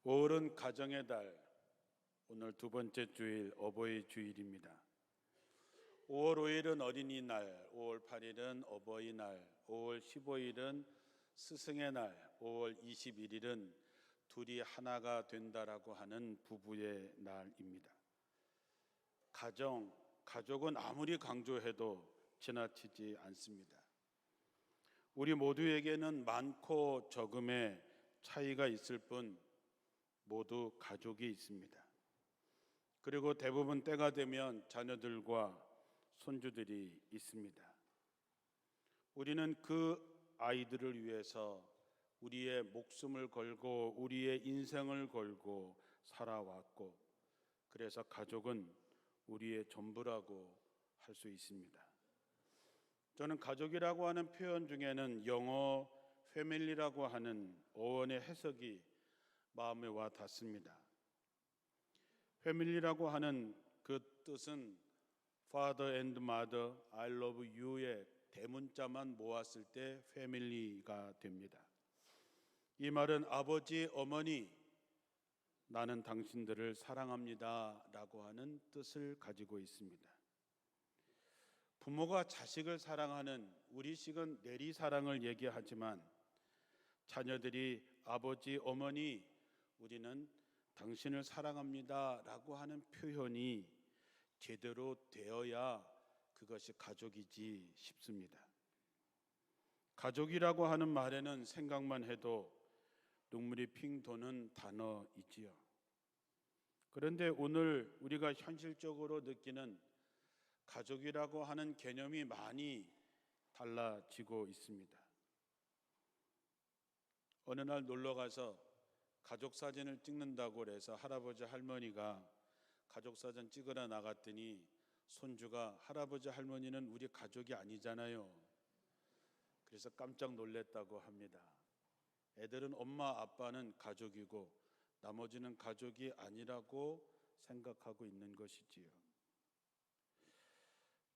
5월은 가정의 달, 오늘 두 번째 주일 어버이 주일입니다. 5월 5일은 어린이날, 5월 8일은 어버이날, 5월 15일은 스승의 날, 5월 21일은 둘이 하나가 된다라고 하는 부부의 날입니다. 가족은 아무리 강조해도 지나치지 않습니다. 우리 모두에게는 많고 적음의 차이가 있을 뿐 모두 가족이 있습니다. 그리고 대부분 때가 되면 자녀들과 손주들이 있습니다. 우리는 그 아이들을 위해서 우리의 목숨을 걸고 우리의 인생을 걸고 살아왔고, 그래서 가족은 우리의 전부라고 할 수 있습니다. 저는 가족이라고 하는 표현 중에는 영어 패밀리라고 하는 어원의 해석이 마음에 와 닿습니다. 패밀리라고 하는 그 뜻은 Father and Mother, I love you의 대문자만 모았을 때 패밀리가 됩니다. 이 말은 아버지, 어머니, 나는 당신들을 사랑합니다 라고 하는 뜻을 가지고 있습니다. 부모가 자식을 사랑하는 우리식은 내리사랑을 얘기하지만 자녀들이 아버지, 어머니, 우리는 당신을 사랑합니다 라고 하는 표현이 제대로 되어야 그것이 가족이지 싶습니다. 가족이라고 하는 말에는 생각만 해도 눈물이 핑 도는 단어이지요. 그런데 오늘 우리가 현실적으로 느끼는 가족이라고 하는 개념이 많이 달라지고 있습니다. 어느 날 놀러 가서 가족 사진을 찍는다고 해서 할아버지 할머니가 가족 사진 찍으러 나갔더니 손주가 할아버지 할머니는 우리 가족이 아니잖아요. 그래서 깜짝 놀랐다고 합니다. 애들은 엄마 아빠는 가족이고 나머지는 가족이 아니라고 생각하고 있는 것이지요.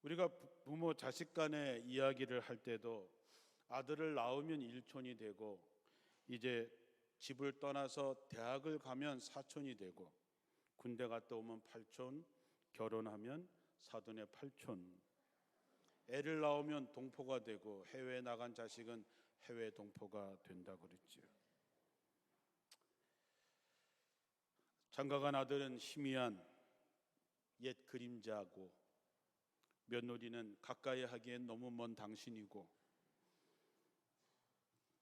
우리가 부모 자식 간의 이야기를 할 때도 아들을 낳으면 일촌이 되고 이제 집을 떠나서 대학을 가면 사촌이 되고 군대 갔다 오면 팔촌, 결혼하면 사돈의 팔촌, 애를 낳으면 동포가 되고 해외에 나간 자식은 해외 동포가 된다고 그랬죠. 장가간 아들은 희미한 옛 그림자고 며느리는 가까이 하기엔 너무 먼 당신이고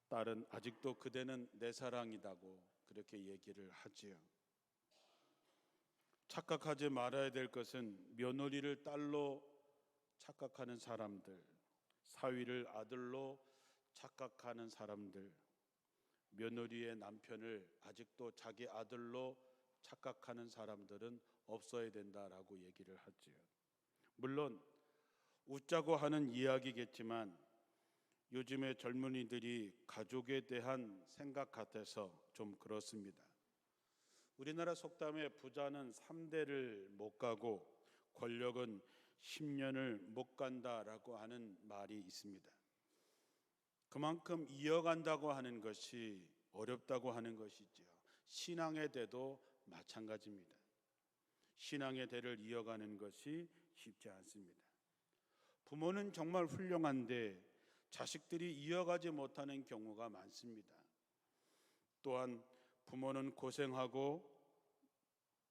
딸은 아직도 그대는 내 사랑이다고 그렇게 얘기를 하지요. 착각하지 말아야 될 것은 며느리를 딸로 착각하는 사람들, 사위를 아들로 착각하는 사람들, 며느리의 남편을 아직도 자기 아들로 착각하는 사람들은 없어야 된다라고 얘기를 하지요. 물론 웃자고 하는 이야기겠지만 요즘의 젊은이들이 가족에 대한 생각 같아서 좀 그렇습니다. 우리나라 속담에 부자는 3대를 못 가고 권력은 10년을 못 간다라고 하는 말이 있습니다. 그만큼 이어간다고 하는 것이 어렵다고 하는 것이죠. 신앙의 대도 마찬가지입니다. 신앙의 대를 이어가는 것이 쉽지 않습니다. 부모는 정말 훌륭한데 자식들이 이어가지 못하는 경우가 많습니다. 또한 부모는 고생하고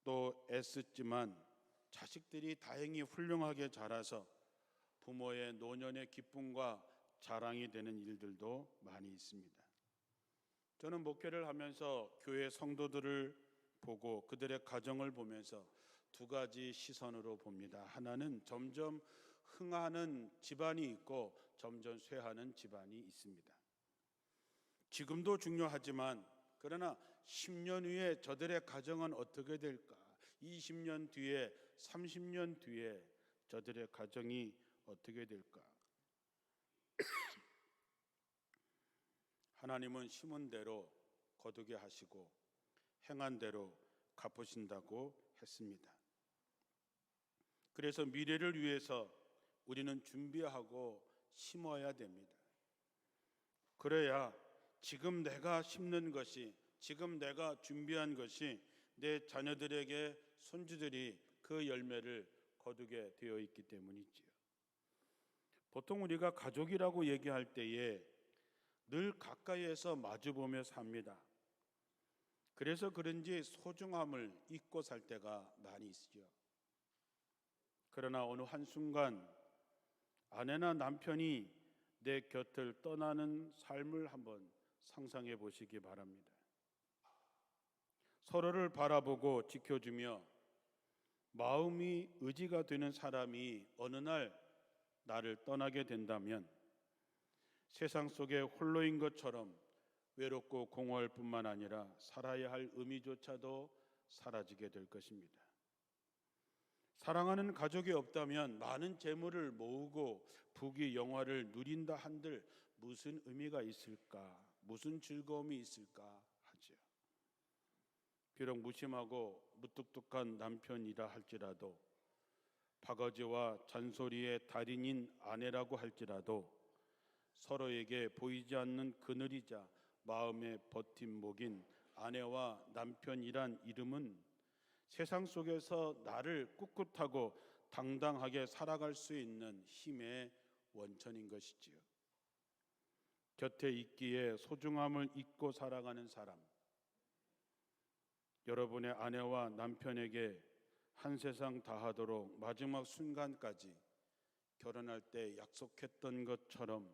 또 애쓰지만 자식들이 다행히 훌륭하게 자라서 부모의 노년의 기쁨과 자랑이 되는 일들도 많이 있습니다. 저는 목회를 하면서 교회 성도들을 보고 그들의 가정을 보면서 두 가지 시선으로 봅니다. 하나는 점점 흥하는 집안이 있고 점점 쇠하는 집안이 있습니다. 지금도 중요하지만 그러나 10년 후에 저들의 가정은 어떻게 될까? 20년 뒤에, 30년 뒤에 저들의 가정이 어떻게 될까? 하나님은 심은 대로 거두게 하시고 행한 대로 갚으신다고 했습니다. 그래서 미래를 위해서 우리는 준비하고 심어야 됩니다. 그래야 지금 내가 심는 것이 지금 내가 준비한 것이 내 자녀들에게 손주들이 그 열매를 거두게 되어 있기 때문이지요. 보통 우리가 가족이라고 얘기할 때에 늘 가까이에서 마주보며 삽니다. 그래서 그런지 소중함을 잊고 살 때가 많이 있죠. 그러나 어느 한순간 아내나 남편이 내 곁을 떠나는 삶을 한번 상상해 보시기 바랍니다. 서로를 바라보고 지켜주며 마음이 의지가 되는 사람이 어느 날 나를 떠나게 된다면 세상 속에 홀로인 것처럼 외롭고 공허할 뿐만 아니라 살아야 할 의미조차도 사라지게 될 것입니다. 사랑하는 가족이 없다면 많은 재물을 모으고 부귀 영화를 누린다 한들 무슨 의미가 있을까? 무슨 즐거움이 있을까 하죠. 비록 무심하고 무뚝뚝한 남편이라 할지라도, 바가지와 잔소리의 달인인 아내라고 할지라도 서로에게 보이지 않는 그늘이자 마음의 버팀목인 아내와 남편이란 이름은 세상 속에서 나를 꿋꿋하고 당당하게 살아갈 수 있는 힘의 원천인 것이지요. 곁에 있기에 소중함을 잊고 살아가는 사람, 여러분의 아내와 남편에게 한 세상 다하도록 마지막 순간까지 결혼할 때 약속했던 것처럼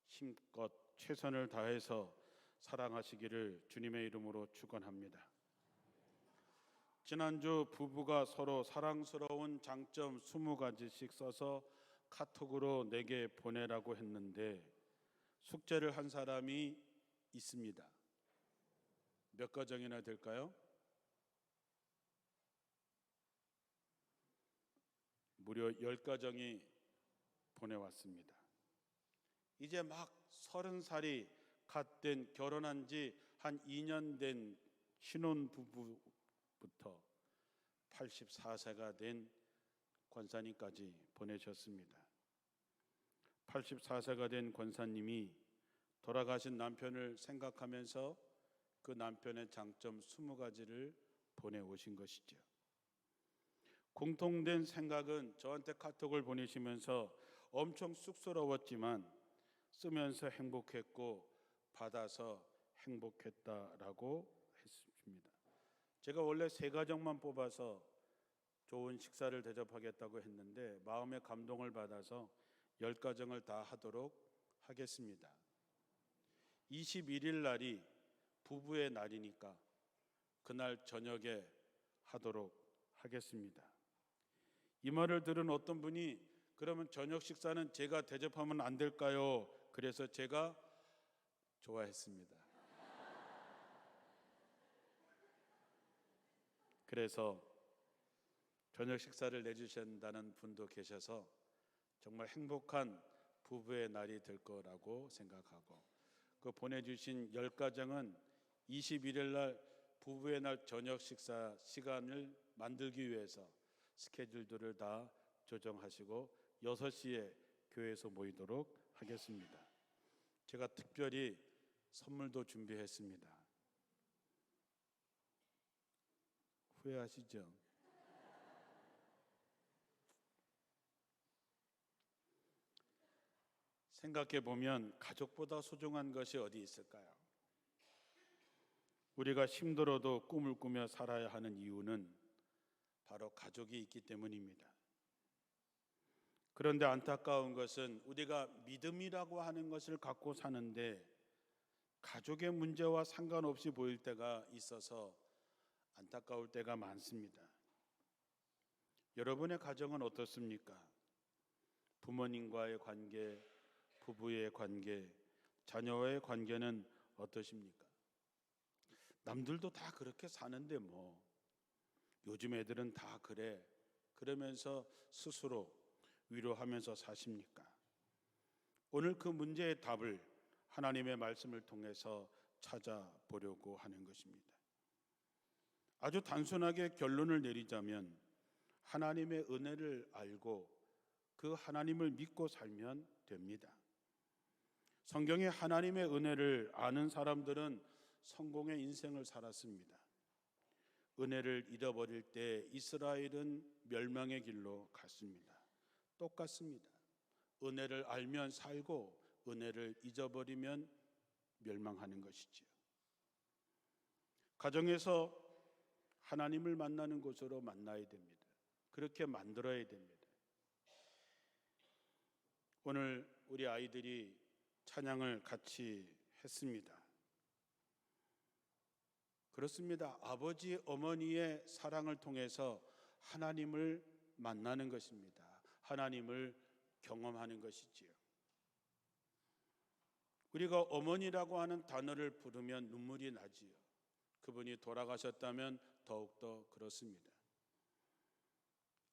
힘껏 최선을 다해서 사랑하시기를 주님의 이름으로 축원합니다. 지난주 부부가 서로 사랑스러운 장점 20가지씩 써서 카톡으로 내게 보내라고 했는데 숙제를 한 사람이 있습니다. 몇 가정이나 될까요? 무려 10가정이 보내왔습니다. 이제 막 30살이 갓 된 결혼한 지 한 2년 된 신혼부부부터 84세가 된 권사님까지 보내셨습니다. 84세가 된 권사님이 돌아가신 남편을 생각하면서 그 남편의 장점 20가지를 보내오신 것이죠. 공통된 생각은 저한테 카톡을 보내시면서 엄청 쑥스러웠지만 쓰면서 행복했고 받아서 행복했다라고 했습니다. 제가 원래 3가정만 뽑아서 좋은 식사를 대접하겠다고 했는데 마음의 감동을 받아서 10가정을 다 하도록 하겠습니다. 21일 날이 부부의 날이니까 그날 저녁에 하도록 하겠습니다. 이 말을 들은 어떤 분이 그러면 저녁 식사는 제가 대접하면 안 될까요? 그래서 제가 좋아했습니다. 그래서 저녁 식사를 내주신다는 분도 계셔서 정말 행복한 부부의 날이 될 거라고 생각하고 그 보내주신 10가정은 21일 날 부부의 날 저녁 식사 시간을 만들기 위해서 스케줄들을 다 조정하시고 6시에 교회에서 모이도록 하겠습니다. 제가 특별히 선물도 준비했습니다. 후회하시죠? 생각해 보면 가족보다 소중한 것이 어디 있을까요? 우리가 힘들어도 꿈을 꾸며 살아야 하는 이유는 바로 가족이 있기 때문입니다. 그런데 안타까운 것은 우리가 믿음이라고 하는 것을 갖고 사는데 가족의 문제와 상관없이 보일 때가 있어서 안타까울 때가 많습니다. 여러분의 가정은 어떻습니까? 부모님과의 관계, 부부의 관계, 자녀와의 관계는 어떠십니까? 남들도 다 그렇게 사는데 뭐 요즘 애들은 다 그래 그러면서 스스로 위로하면서 사십니까? 오늘 그 문제의 답을 하나님의 말씀을 통해서 찾아보려고 하는 것입니다. 아주 단순하게 결론을 내리자면 하나님의 은혜를 알고 그 하나님을 믿고 살면 됩니다. 성경에 하나님의 은혜를 아는 사람들은 성공의 인생을 살았습니다. 은혜를 잃어버릴 때 이스라엘은 멸망의 길로 갔습니다. 똑같습니다. 은혜를 알면 살고 은혜를 잊어버리면 멸망하는 것이지요. 가정에서 하나님을 만나는 곳으로 만나야 됩니다. 그렇게 만들어야 됩니다. 오늘 우리 아이들이 찬양을 같이 했습니다. 그렇습니다. 아버지, 어머니의 사랑을 통해서 하나님을 만나는 것입니다. 하나님을 경험하는 것이지요. 우리가 어머니라고 하는 단어를 부르면 눈물이 나지요. 그분이 돌아가셨다면 더욱더 그렇습니다.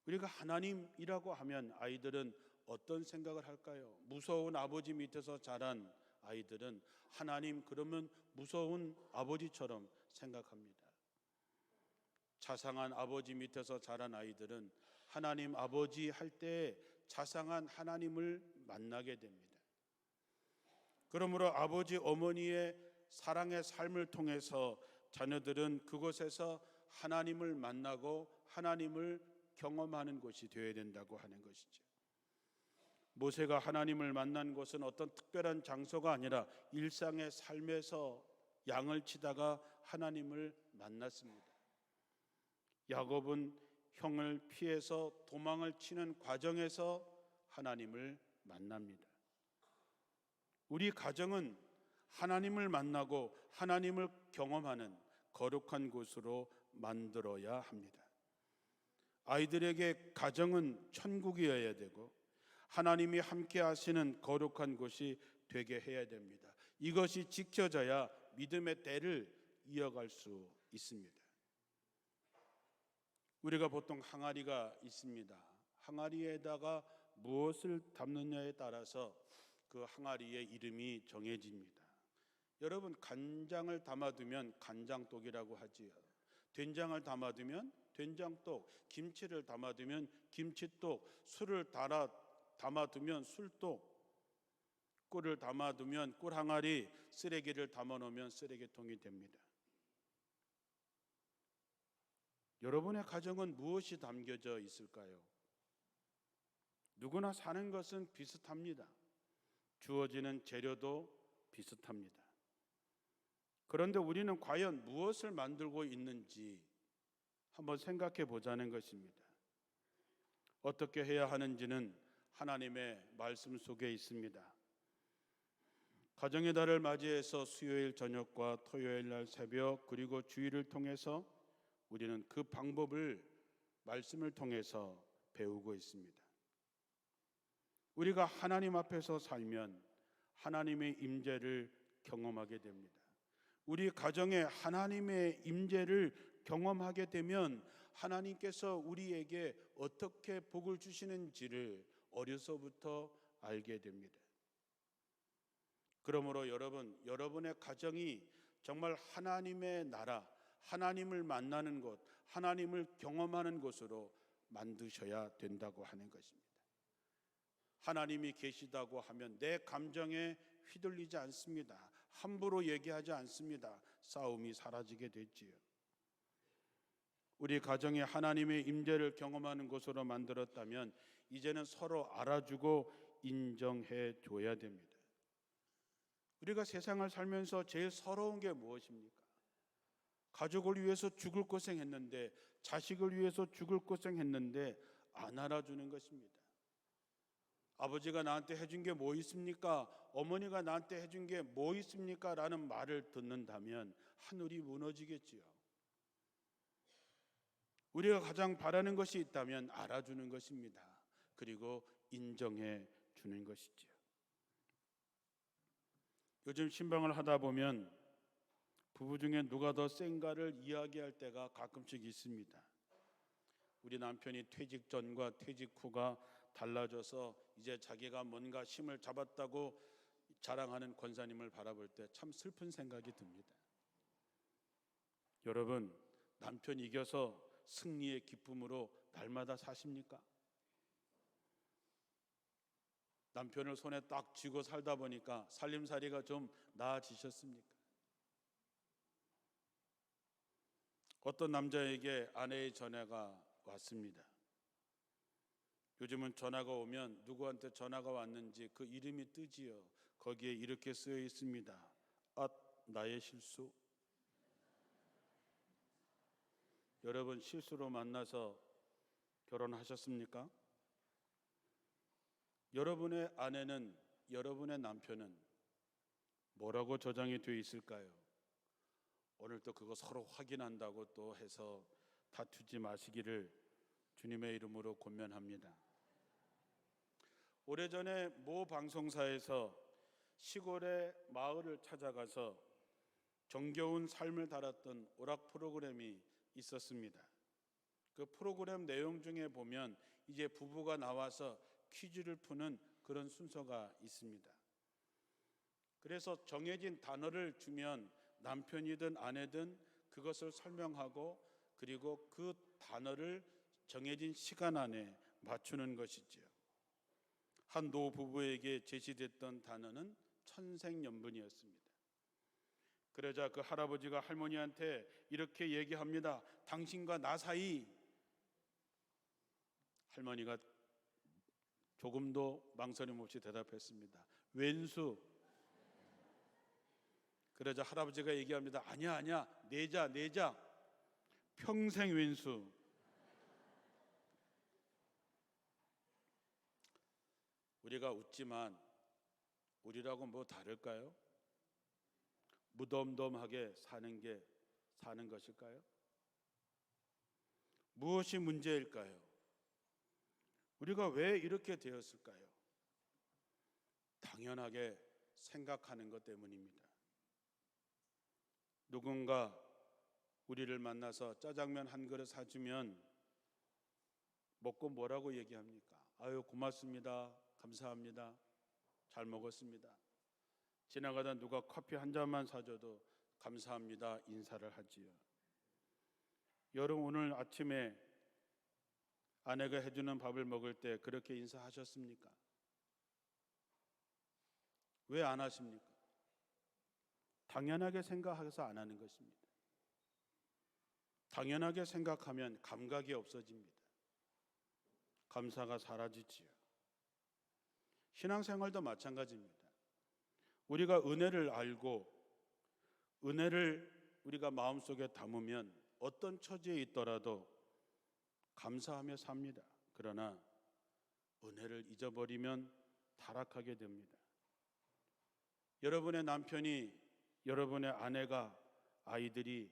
우리가 하나님이라고 하면 아이들은 어떤 생각을 할까요? 무서운 아버지 밑에서 자란 아이들은 하나님 그러면 무서운 아버지처럼 생각합니다. 자상한 아버지 밑에서 자란 아이들은 하나님 아버지 할 때 자상한 하나님을 만나게 됩니다. 그러므로 아버지 어머니의 사랑의 삶을 통해서 자녀들은 그곳에서 하나님을 만나고 하나님을 경험하는 곳이 되어야 된다고 하는 것이죠. 모세가 하나님을 만난 곳은 어떤 특별한 장소가 아니라 일상의 삶에서 양을 치다가 하나님을 만났습니다. 야곱은 형을 피해서 도망을 치는 과정에서 하나님을 만납니다. 우리 가정은 하나님을 만나고 하나님을 경험하는 거룩한 곳으로 만들어야 합니다. 아이들에게 가정은 천국이어야 되고 하나님이 함께 하시는 거룩한 곳이 되게 해야 됩니다. 이것이 지켜져야 믿음의 때를 이어갈 수 있습니다. 우리가 보통 항아리가 있습니다. 항아리에다가 무엇을 담느냐에 따라서 그 항아리의 이름이 정해집니다. 여러분, 간장을 담아두면 간장독이라고 하지요. 된장을 담아두면 된장독, 김치를 담아두면 김치독, 술을 담아두면 술독, 꿀을 담아두면 꿀항아리, 쓰레기를 담아놓으면 쓰레기통이 됩니다. 여러분의 가정은 무엇이 담겨져 있을까요? 누구나 사는 것은 비슷합니다. 주어지는 재료도 비슷합니다. 그런데 우리는 과연 무엇을 만들고 있는지 한번 생각해 보자는 것입니다. 어떻게 해야 하는지는 하나님의 말씀 속에 있습니다. 가정의 달을 맞이해서 수요일 저녁과 토요일 날 새벽 그리고 주일을 통해서 우리는 그 방법을 말씀을 통해서 배우고 있습니다. 우리가 하나님 앞에서 살면 하나님의 임재를 경험하게 됩니다. 우리 가정에 하나님의 임재를 경험하게 되면 하나님께서 우리에게 어떻게 복을 주시는지를 어려서부터 알게 됩니다. 그러므로 여러분의 가정이 정말 하나님의 나라, 하나님을 만나는 곳, 하나님을 경험하는 곳으로 만드셔야 된다고 하는 것입니다. 하나님이 계시다고 하면 내 감정에 휘둘리지 않습니다. 함부로 얘기하지 않습니다. 싸움이 사라지게 됐지요. 우리 가정에 하나님의 임재를 경험하는 곳으로 만들었다면 이제는 서로 알아주고 인정해 줘야 됩니다. 우리가 세상을 살면서 제일 서러운 게 무엇입니까? 가족을 위해서 죽을 고생했는데, 자식을 위해서 죽을 고생했는데 안 알아주는 것입니다. 아버지가 나한테 해준 게 뭐 있습니까? 어머니가 나한테 해준 게 뭐 있습니까? 라는 말을 듣는다면 하늘이 무너지겠지요. 우리가 가장 바라는 것이 있다면 알아주는 것입니다. 그리고 인정해 주는 것이지요. 요즘 신방을 하다 보면 부부 중에 누가 더 센가를 이야기할 때가 가끔씩 있습니다. 우리 남편이 퇴직 전과 퇴직 후가 달라져서 이제 자기가 뭔가 힘을 잡았다고 자랑하는 권사님을 바라볼 때 참 슬픈 생각이 듭니다. 여러분, 남편 이겨서 승리의 기쁨으로 날마다 사십니까? 남편을 손에 딱 쥐고 살다 보니까 살림살이가 좀 나아지셨습니까? 어떤 남자에게 아내의 전화가 왔습니다. 요즘은 전화가 오면 누구한테 전화가 왔는지 그 이름이 뜨지요. 거기에 이렇게 쓰여 있습니다. 아, 나의 실수. 여러분, 실수로 만나서 결혼하셨습니까? 여러분의 아내는, 여러분의 남편은 뭐라고 저장이 되어 있을까요? 오늘 또 그거 서로 확인한다고 또 해서 다투지 마시기를 주님의 이름으로 권면합니다. 오래전에 모 방송사에서 시골의 마을을 찾아가서 정겨운 삶을 달았던 오락 프로그램이 있었습니다. 그 프로그램 내용 중에 보면 이제 부부가 나와서 퀴즈를 푸는 그런 순서가 있습니다. 그래서 정해진 단어를 주면 남편이든 아내든 그것을 설명하고 그리고 그 단어를 정해진 시간 안에 맞추는 것이지요. 한 노부부에게 제시됐던 단어는 천생연분이었습니다. 그러자 그 할아버지가 할머니한테 이렇게 얘기합니다. 당신과 나 사이. 할머니가 조금도 망설임 없이 대답했습니다. 왼수. 그러자 할아버지가 얘기합니다. 아니야 내자 평생 왼수. 우리가 웃지만 우리라고 뭐 다를까요? 무덤덤하게 사는 게 사는 것일까요? 무엇이 문제일까요? 우리가 왜 이렇게 되었을까요? 당연하게 생각하는 것 때문입니다. 누군가 우리를 만나서 짜장면 한 그릇 사주면 먹고 뭐라고 얘기합니까? 아유, 고맙습니다. 감사합니다. 잘 먹었습니다. 지나가다 누가 커피 한 잔만 사줘도 감사합니다. 인사를 하지요. 여러분, 오늘 아침에 아내가 해주는 밥을 먹을 때 그렇게 인사하셨습니까? 왜 안 하십니까? 당연하게 생각해서 안 하는 것입니다. 당연하게 생각하면 감각이 없어집니다. 감사가 사라지지요. 신앙생활도 마찬가지입니다. 우리가 은혜를 알고 은혜를 우리가 마음속에 담으면 어떤 처지에 있더라도 감사하며 삽니다. 그러나 은혜를 잊어버리면 타락하게 됩니다. 여러분의 남편이, 여러분의 아내가, 아이들이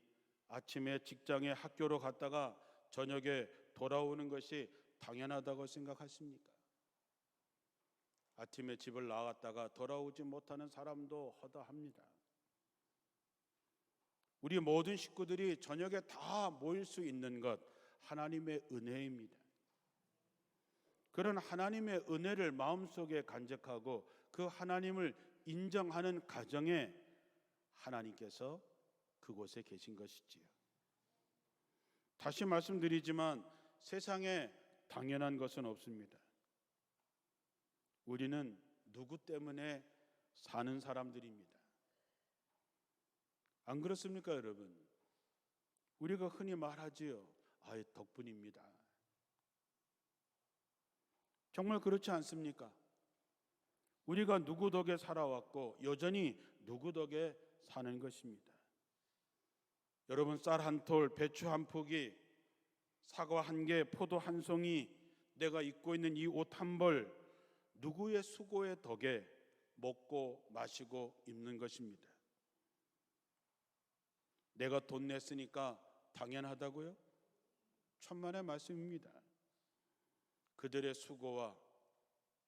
아침에 직장에 학교로 갔다가 저녁에 돌아오는 것이 당연하다고 생각하십니까? 아침에 집을 나갔다가 돌아오지 못하는 사람도 허다합니다. 우리 모든 식구들이 저녁에 다 모일 수 있는 것, 하나님의 은혜입니다. 그런 하나님의 은혜를 마음속에 간직하고 그 하나님을 인정하는 가정에 하나님께서 그곳에 계신 것이지요. 다시 말씀드리지만 세상에 당연한 것은 없습니다. 우리는 누구 때문에 사는 사람들입니다. 안 그렇습니까, 여러분? 우리가 흔히 말하지요. 아이, 덕분입니다. 정말 그렇지 않습니까? 우리가 누구 덕에 살아왔고 여전히 누구 덕에 사는 것입니다. 여러분, 쌀 한 톨, 배추 한 포기, 사과 한 개, 포도 한 송이, 내가 입고 있는 이 옷 한 벌, 누구의 수고의 덕에 먹고 마시고 입는 것입니다. 내가 돈 냈으니까 당연하다고요? 천만의 말씀입니다. 그들의 수고와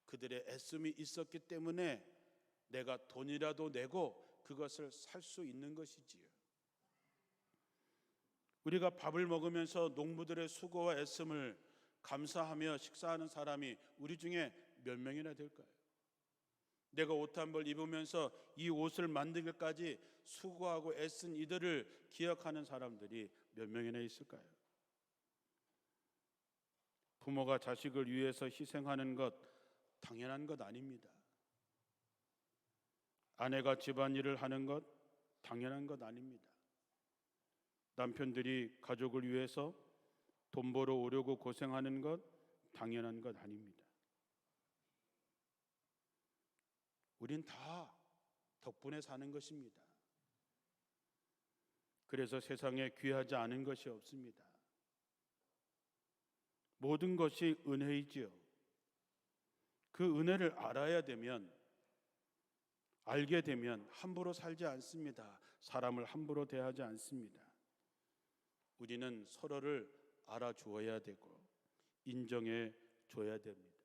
그들의 애씀이 있었기 때문에 내가 돈이라도 내고 그것을 살 수 있는 것이지요. 우리가 밥을 먹으면서 농부들의 수고와 애씀을 감사하며 식사하는 사람이 우리 중에 몇 명이나 될까요? 내가 옷 한 벌 입으면서 이 옷을 만들기까지 수고하고 애쓴 이들을 기억하는 사람들이 몇 명이나 있을까요? 부모가 자식을 위해서 희생하는 것 당연한 것 아닙니다. 아내가 집안일을 하는 것 당연한 것 아닙니다. 남편들이 가족을 위해서 돈 벌어 오려고 고생하는 것 당연한 것 아닙니다. 우린 다 덕분에 사는 것입니다. 그래서 세상에 귀하지 않은 것이 없습니다. 모든 것이 은혜이지요. 그 은혜를 알아야 되면, 알게 되면 함부로 살지 않습니다. 사람을 함부로 대하지 않습니다. 우리는 서로를 알아주어야 되고 인정해 줘야 됩니다.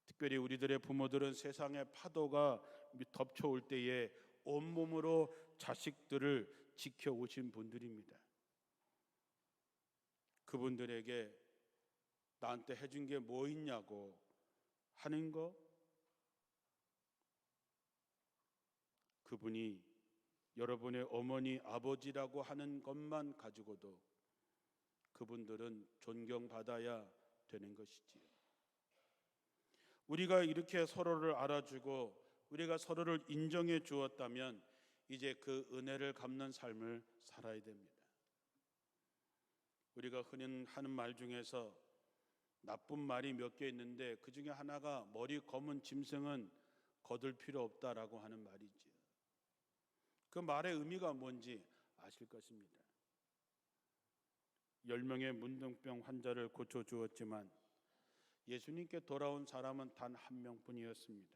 특별히 우리들의 부모들은 세상의 파도가 덮쳐올 때에 온몸으로 자식들을 지켜오신 분들입니다. 그분들에게 나한테 해준 게 뭐 있냐고 하는 거, 그분이 여러분의 어머니, 아버지라고 하는 것만 가지고도 그분들은 존경받아야 되는 것이지요. 우리가 이렇게 서로를 알아주고 우리가 서로를 인정해 주었다면 이제 그 은혜를 갚는 삶을 살아야 됩니다. 우리가 흔히 하는 말 중에서 나쁜 말이 몇 개 있는데 그 중에 하나가 머리 검은 짐승은 거둘 필요 없다라고 하는 말이지요. 그 말의 의미가 뭔지 아실 것입니다. 10명의 문둥병 환자를 고쳐주었지만 예수님께 돌아온 사람은 단 한 명뿐이었습니다.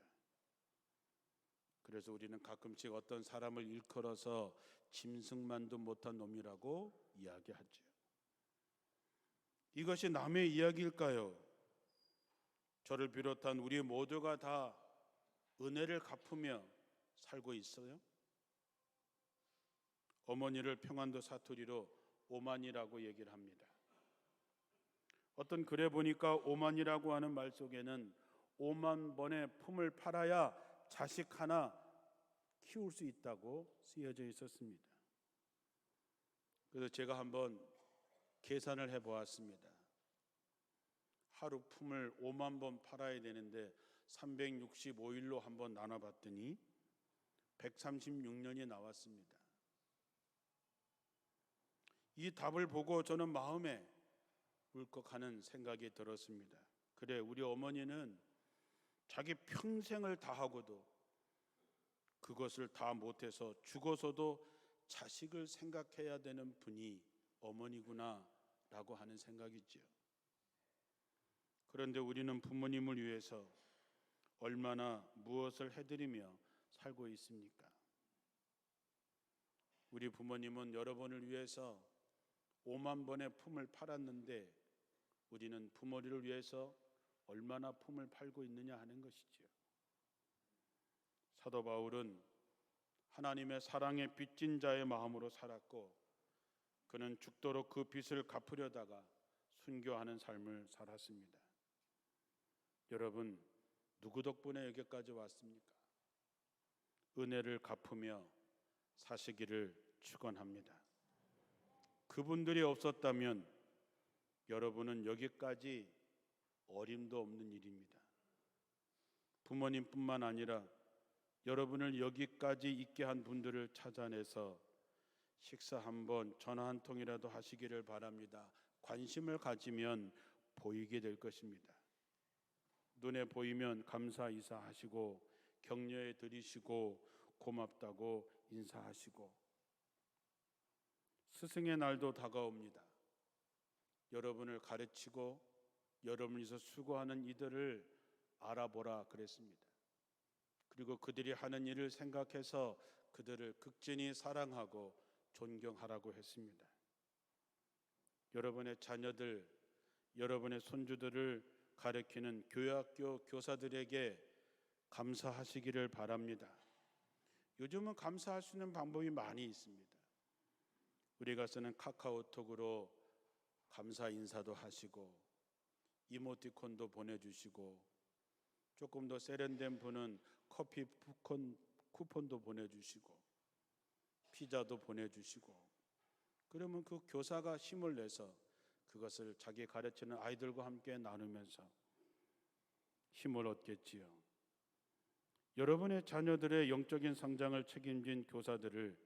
그래서 우리는 가끔씩 어떤 사람을 일컬어서 짐승만도 못한 놈이라고 이야기하죠. 이것이 남의 이야기일까요? 저를 비롯한 우리 모두가 다 은혜를 갚으며 살고 있어요? 어머니를 평안도 사투리로 오만이라고 얘기를 합니다. 어떤 글에 보니까 오만이라고 하는 말 속에는 5만 번의 품을 팔아야 자식 하나 키울 수 있다고 쓰여져 있었습니다. 그래서 제가 한번 계산을 해보았습니다. 하루 품을 5만 번 팔아야 되는데 365일로 한번 나눠봤더니 136년이 나왔습니다. 이 답을 보고 저는 마음에 울컥하는 생각이 들었습니다. 그래, 우리 어머니는 자기 평생을 다하고도 그것을 다 못해서 죽어서도 자식을 생각해야 되는 분이 어머니구나 라고 하는 생각이지요. 그런데 우리는 부모님을 위해서 얼마나 무엇을 해드리며 살고 있습니까? 우리 부모님은 여러분을 위해서 5만 번의 품을 팔았는데 우리는 부모를 위해서 얼마나 품을 팔고 있느냐 하는 것이지요. 사도 바울은 하나님의 사랑에 빚진 자의 마음으로 살았고 그는 죽도록 그 빚을 갚으려다가 순교하는 삶을 살았습니다. 여러분, 누구 덕분에 여기까지 왔습니까? 은혜를 갚으며 사시기를 축원합니다. 그분들이 없었다면 여러분은 여기까지 어림도 없는 일입니다. 부모님뿐만 아니라 여러분을 여기까지 있게 한 분들을 찾아내서 식사 한번, 전화 한 통이라도 하시기를 바랍니다. 관심을 가지면 보이게 될 것입니다. 눈에 보이면 감사 인사하시고 격려해 드리시고 고맙다고 인사하시고. 스승의 날도 다가옵니다. 여러분을 가르치고 여러분이서 수고하는 이들을 알아보라 그랬습니다. 그리고 그들이 하는 일을 생각해서 그들을 극진히 사랑하고 존경하라고 했습니다. 여러분의 자녀들, 여러분의 손주들을 가르치는 교회학교 교사들에게 감사하시기를 바랍니다. 요즘은 감사할 수 있는 방법이 많이 있습니다. 우리가 쓰는 카카오톡으로 감사 인사도 하시고 이모티콘도 보내주시고 조금 더 세련된 분은 커피 쿠폰도 보내주시고 피자도 보내주시고 그러면 그 교사가 힘을 내서 그것을 자기 가르치는 아이들과 함께 나누면서 힘을 얻겠지요. 여러분의 자녀들의 영적인 성장을 책임진 교사들을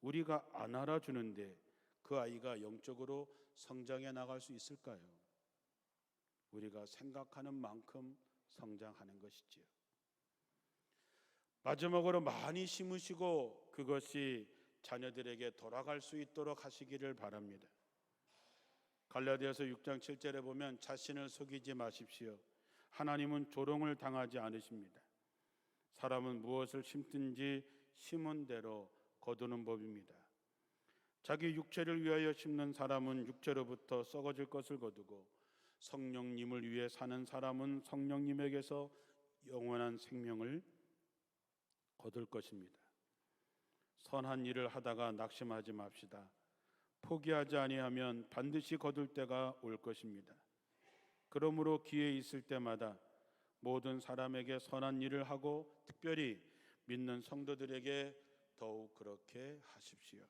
우리가 안 알아주는데 그 아이가 영적으로 성장해 나갈 수 있을까요? 우리가 생각하는 만큼 성장하는 것이지요. 마지막으로 많이 심으시고 그것이 자녀들에게 돌아갈 수 있도록 하시기를 바랍니다. 갈라디아서 6장 7절에 보면 자신을 속이지 마십시오. 하나님은 조롱을 당하지 않으십니다. 사람은 무엇을 심든지 심은 대로 거두는 법입니다. 자기 육체를 위하여 심는 사람은 육체로부터 썩어질 것을 거두고 성령님을 위해 사는 사람은 성령님에게서 영원한 생명을 거둘 것입니다. 선한 일을 하다가 낙심하지 맙시다. 포기하지 아니하면 반드시 거둘 때가 올 것입니다. 그러므로 기회 있을 때마다 모든 사람에게 선한 일을 하고 특별히 믿는 성도들에게 더욱 그렇게 하십시오.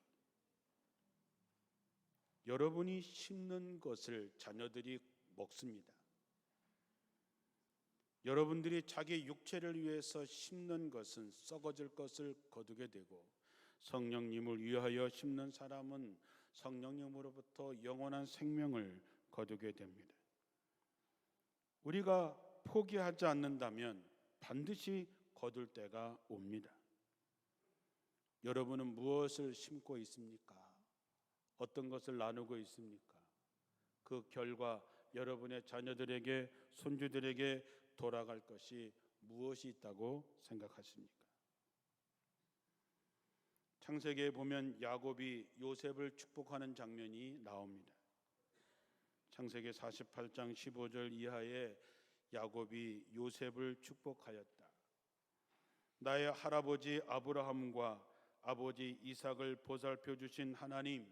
여러분이 심는 것을 자녀들이 먹습니다. 여러분들이 자기 육체를 위해서 심는 것은 썩어질 것을 거두게 되고 성령님을 위하여 심는 사람은 성령님으로부터 영원한 생명을 거두게 됩니다. 우리가 포기하지 않는다면 반드시 거둘 때가 옵니다. 여러분은 무엇을 심고 있습니까? 어떤 것을 나누고 있습니까? 그 결과 여러분의 자녀들에게, 손주들에게 돌아갈 것이 무엇이 있다고 생각하십니까? 창세기에 보면 야곱이 요셉을 축복하는 장면이 나옵니다. 창세기 48장 15절 이하에 야곱이 요셉을 축복하였다. 나의 할아버지 아브라함과 아버지 이삭을 보살펴 주신 하나님,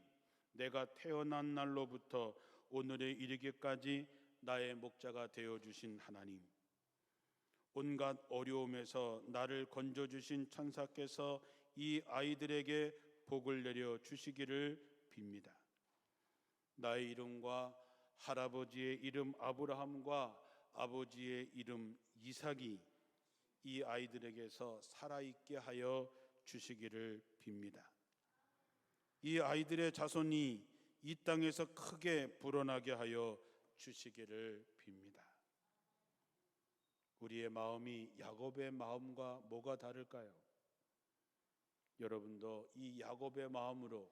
내가 태어난 날로부터 오늘에 이르기까지 나의 목자가 되어 주신 하나님, 온갖 어려움에서 나를 건져 주신 천사께서 이 아이들에게 복을 내려 주시기를 빕니다. 나의 이름과 할아버지의 이름 아브라함과 아버지의 이름 이삭이 이 아이들에게서 살아있게 하여 주시기를 빕니다. 이 아이들의 자손이 이 땅에서 크게 불어나게 하여 주시기를 빕니다. 우리의 마음이 야곱의 마음과 뭐가 다를까요? 여러분도 이 야곱의 마음으로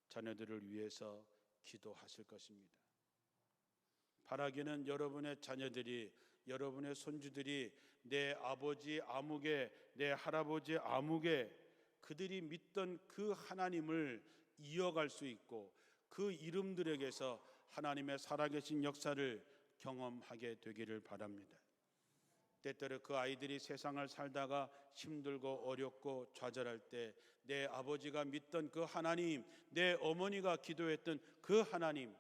자녀들을 위해서 기도하실 것입니다. 바라기는 여러분의 자녀들이, 여러분의 손주들이 내 아버지 아무개, 내 할아버지 아무개, 그들이 믿던 그 하나님을 이어갈 수 있고 그 이름들에게서 하나님의 살아계신 역사를 경험하게 되기를 바랍니다. 때때로 그 아이들이 세상을 살다가 힘들고 어렵고 좌절할 때 내 아버지가 믿던 그 하나님, 내 어머니가 기도했던 그 하나님,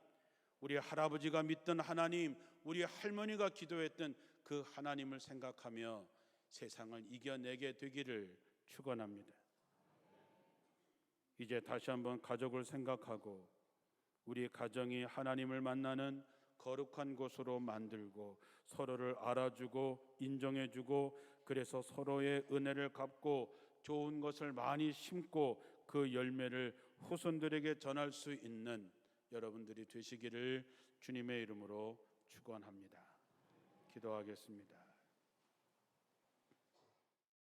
우리 할아버지가 믿던 하나님, 우리 할머니가 기도했던 그 하나님을 생각하며 세상을 이겨내게 되기를 축원합니다. 이제 다시 한번 가족을 생각하고 우리 가정이 하나님을 만나는 거룩한 곳으로 만들고 서로를 알아주고 인정해주고 그래서 서로의 은혜를 갚고 좋은 것을 많이 심고 그 열매를 후손들에게 전할 수 있는 여러분들이 되시기를 주님의 이름으로 축원합니다. 기도하겠습니다.